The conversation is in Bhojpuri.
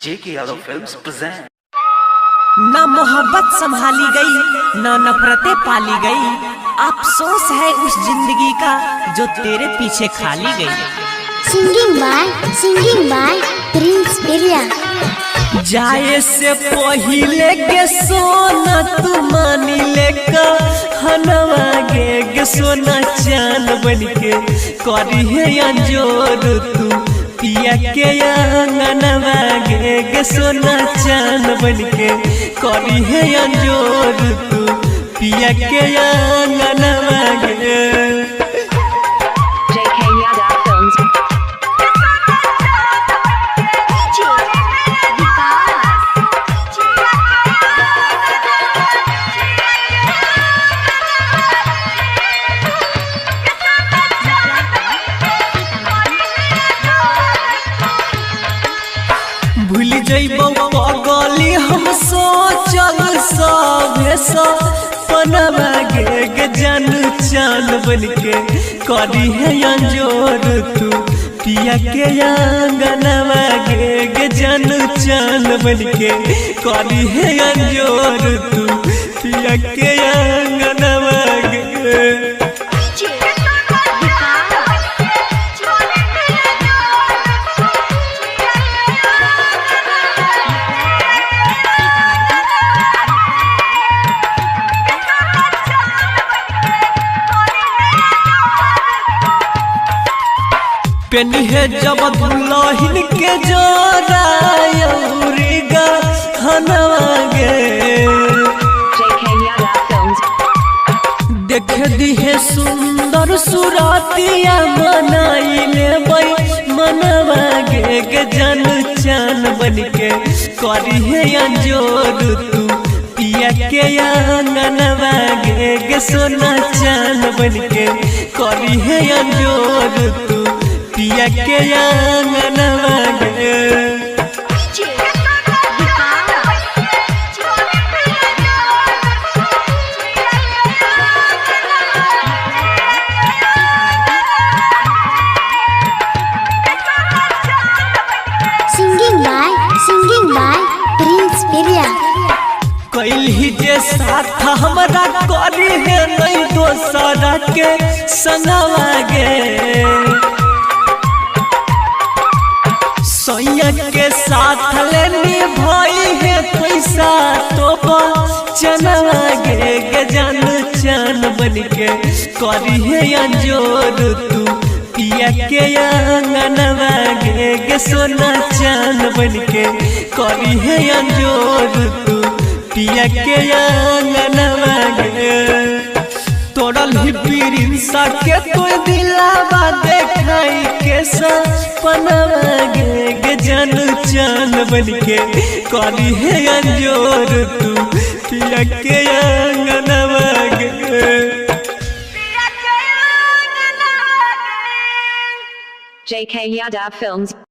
जेके यादव फिल्म्स प्रेजेंट। ना मोहब्बत संभाली गई ना नफरतें पाली गई, अफसोस है उस जिंदगी का जो तेरे पीछे खाली गई। सिंगिंग बाय प्रिंस बिरिया। जाए से पहिले के सोना तू मानी लेका हनवा गे सोना चांद बनके करी है अंजोर तू पिया के अंगनवा गे सोना चांद बनके करी है अंजोर तू पिया के अंगनवा गे। भूल जइबो पगली हम सोचल सभे सपनवा गे जान चांद बनके करी है अंजोर तू पिया के अंगनवा गे जान चांद बनके करी है अंजोर तू पिया के अंगनवा गे। पेनी है जब दुल्हन के जोरायौरीगा हनवा गे देख दी है सुंदर सुरातिया मनाई ले मनवा गे जन चान बनके करी है अंजोर तू पिया के अंगनवा गे सोना चान बनके करी है अंजोर तू पिया के अंगनवा गे। सिंगिंग बाय प्रिंस बिरिया। कैल ही जे साथ हमरा करी है नहीं दोसरा के संगवा गे सैया के साथ लेनी भाई है पैसा तो चनवा गे जान चान बनके करी है अंजोर तू पिया के अंगनवा गे सोना चान बनके करी है अंजोर तू पिया के अंगनवा गे। तोड़ल ही प्रिंसा के कोई दिलावा देखाई के सपनवा गे जान चान बनके करी है अंजोर तू पिया के अंगनवा गे। JK Yadav Films